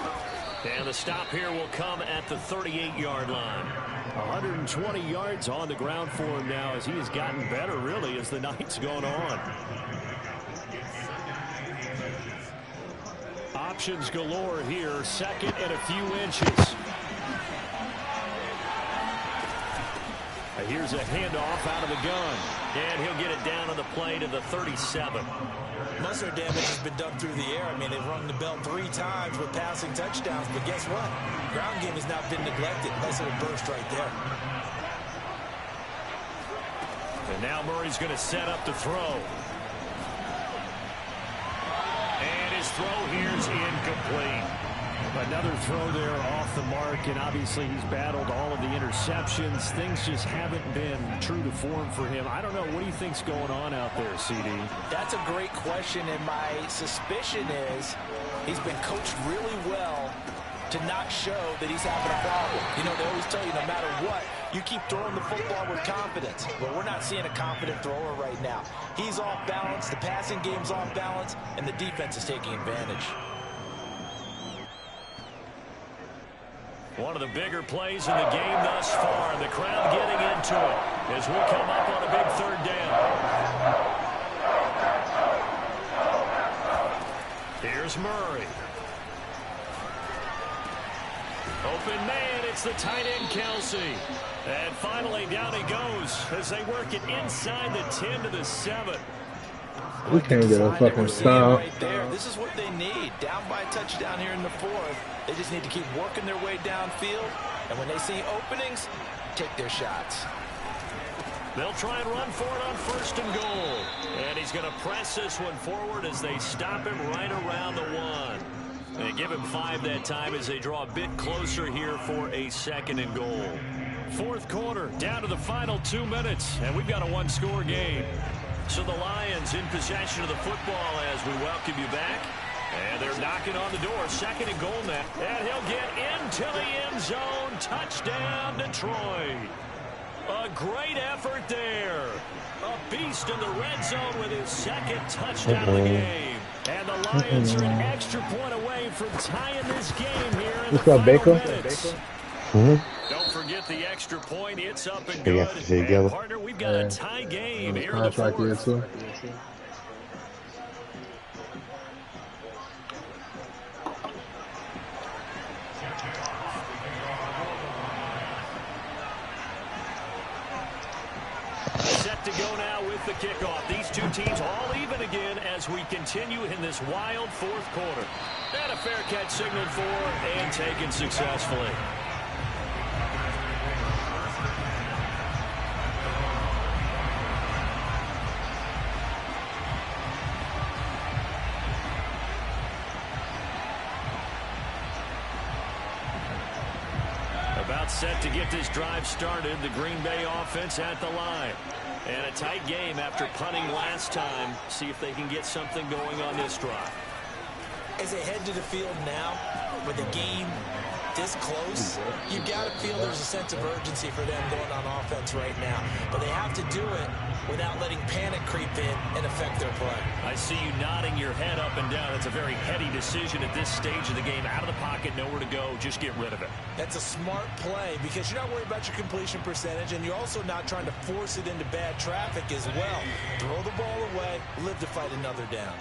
And the stop here will come at the 38-yard line. 120 yards on the ground for him now as he has gotten better, really, as the night's gone on. Options galore here. 2nd and a few inches. Here's a handoff out of the gun. And he'll get it down on the play to the 37. Most of their damage has been done through the air. I mean, they've rung the bell 3 times with passing touchdowns, but guess what? Ground game has not been neglected. Nice little burst right there. And now Murray's going to set up to throw. And his throw here is incomplete. Another throw there off the mark, and obviously he's battled all of the interceptions. Things just haven't been true to form for him. I don't know. What do you think's going on out there, CD? That's a great question, and my suspicion is he's been coached really well to not show that he's having a problem. You know, they always tell you no matter what, you keep throwing the football with confidence. But we're not seeing a confident thrower right now. He's off balance, the passing game's off balance, and the defense is taking advantage. One of the bigger plays in the game thus far. The crowd getting into it as we come up on a big third down. Here's Murray. Open man, it's the tight end Kelsey. And finally down he goes as they work it inside the 10 to the 7. We can't get a fucking stop. Right there. This is what they need. Down by a touchdown here in the 4th. They just need to keep working their way downfield. And when they see openings, take their shots. They'll try and run for it on 1st and goal. And he's going to press this one forward as they stop him right around the 1. They give him 5 that time as they draw a bit closer here for a 2nd and goal. 4th quarter, down to the final 2 minutes, and we've got a one-score game. So the Lions in possession of the football as we welcome you back. And they're knocking on the door. 2nd and goal now. And he'll get into the end zone. Touchdown, Detroit. A great effort there. A beast in the red zone with his 2nd touchdown of the game. And the Lions are an extra point away from tying this game here in the final minutes. Don't forget the extra point. It's up and good. And partner, we've got a tie game here in the 4th. Set to go now with the kickoff. These two teams all even again as we continue in this wild 4th quarter. And a fair catch signaled for and taken successfully. About set to get this drive started. The Green Bay offense at the line. And a tight game after punting last time. See if they can get something going on this drive. As they head to the field now, with the game this close, you've got to feel there's a sense of urgency for them going on offense right now. But they have to do it without letting panic creep in and affect their play. I see you nodding your head up and down. It's a very heady decision at this stage of the game. Out of the pocket, nowhere to go. Just get rid of it. That's a smart play because you're not worried about your completion percentage, and you're also not trying to force it into bad traffic as well. Throw the ball away, live to fight another down.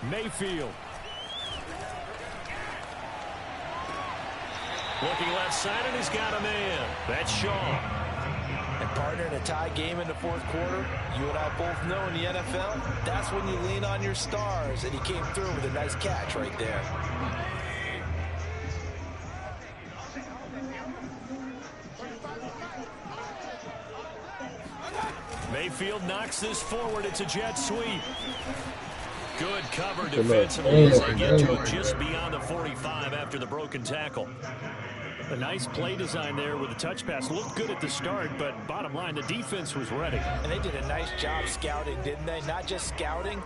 Mayfield. Looking left side, and he's got a man. That's Shaw. And partner, in a tie game in the 4th quarter, you and I both know in the NFL, that's when you lean on your stars, and he came through with a nice catch right there. Mayfield knocks this forward. It's a jet sweep. Good cover defensively as they get to it just beyond the 45 after the broken tackle. A nice play design there with a touch pass. Looked good at the start, but bottom line, the defense was ready. And they did a nice job scouting, didn't they? Not just scouting,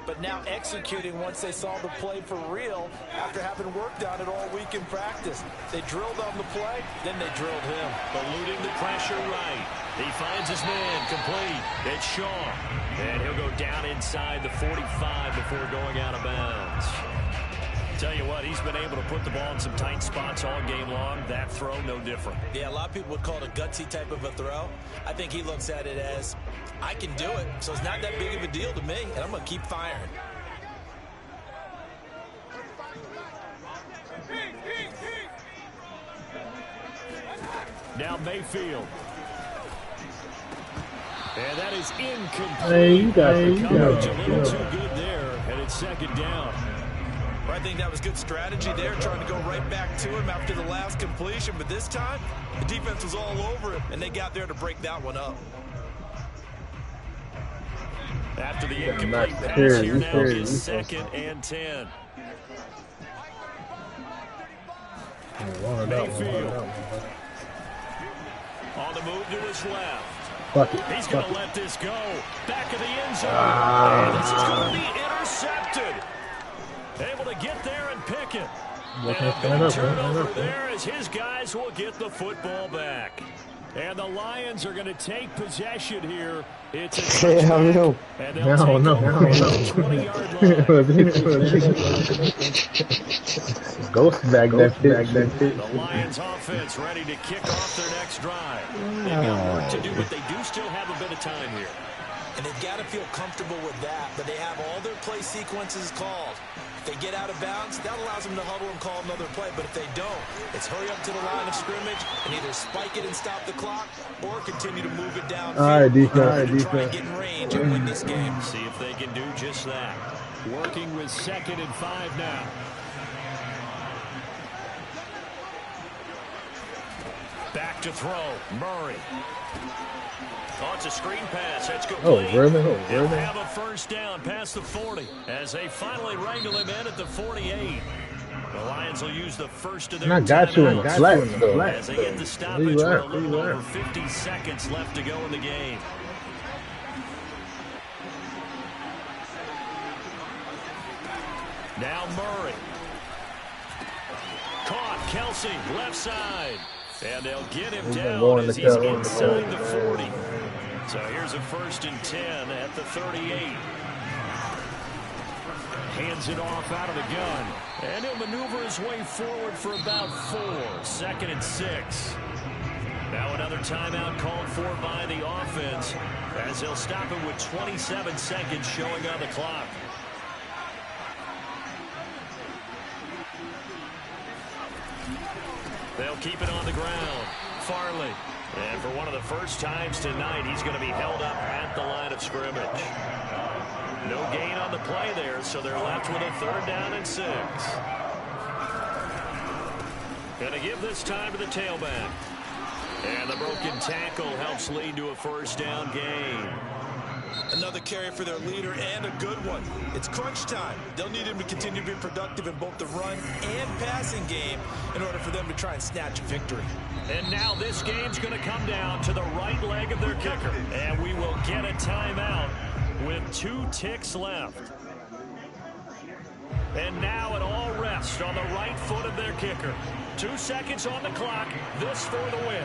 but now executing once they saw the play for real after having worked on it all week in practice. They drilled on the play, then they drilled him. Eluding the pressure right. He finds his man complete. It's Shaw. And he'll go down inside the 45 before going out of bounds. Tell you what, he's been able to put the ball in some tight spots all game long. That throw, no different. Yeah, a lot of people would call it a gutsy type of a throw. I think he looks at it as, I can do it, so it's not that big of a deal to me, and I'm going to keep firing. Now Mayfield. And that is incomplete. Hey, you got coverage a little too good there, and it's 2nd down. I think that was good strategy there, trying to go right back to him after the last completion. But this time, the defense was all over him, and they got there to break that one up. After the incomplete pass here now is 2nd and 10. Mayfield. On the move to his left. He's going to let this go. Back of the end zone. And this is going to be intercepted. Able to get there and pick it. And a big turnover there as his guys will get the football back. And the Lions are going to take possession here. It's a touchback. And they'll take over the 20-yard line. Ghost back that pitch. The Lions offense ready to kick off their next drive. They've got work to do, but they do still have a bit of time here. And they've got to feel comfortable with that, but they have all their play sequences called. If they get out of bounds, that allows them to huddle and call another play. But if they don't, it's hurry up to the line of scrimmage and either spike it and stop the clock or continue to move it down. All right, defense. Try and get in range and win this game. See if they can do just that. Working with 2nd and 5 now. Back to throw. Murray. Oh, it's a screen pass. That's complete. Oh, really? They'll have a first down past the 40 as they finally wrangle him in at the 48. The Lions will use the first of their I got you in the flat, though. as they get the stoppage with a little over 50 seconds left to go in the game. Now Murray. Caught. Kelsey, left side. And they'll get him down as he's inside the 40. So here's a 1st and 10 at the 38. Hands it off out of the gun. And he'll maneuver his way forward for about 4. 2nd and 6. Now another timeout called for by the offense as they'll stop him with 27 seconds showing on the clock. They'll keep it on the ground. Farley. And for one of the first times tonight, he's going to be held up at the line of scrimmage. No gain on the play there, so they're left with a 3rd down and 6. Going to give this time to the tailback. And the broken tackle helps lead to a 1st down gain. Another carry for their leader and a good one. It's crunch time. They'll need him to continue to be productive in both the run and passing game in order for them to try and snatch a victory. And now this game's going to come down to the right leg of their kicker. And we will get a timeout with 2 ticks left. And now it all rests on the right foot of their kicker. 2 seconds on the clock. This for the win.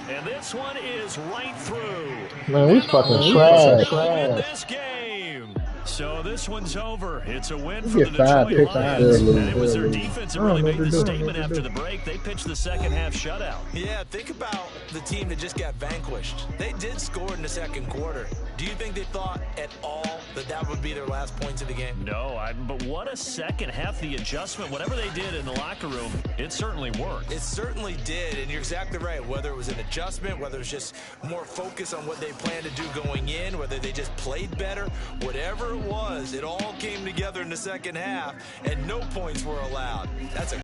And this one is right through. Man, we fucking trash. In this game. So this one's over. It's a win for the Detroit Lions. And it was their defense that really made the statement after the break. They pitched the second half shutout. Yeah, think about the team that just got vanquished. They did score in the 2nd quarter. Do you think they thought at all that that would be their last points of the game? No, but what a second half. The adjustment, whatever they did in the locker room, it certainly worked. It certainly did, and you're exactly right. Whether it was an adjustment, whether it was just more focus on what they planned to do going in, whether they just played better, whatever it was, it all came together in the second half, and no points were allowed. That's a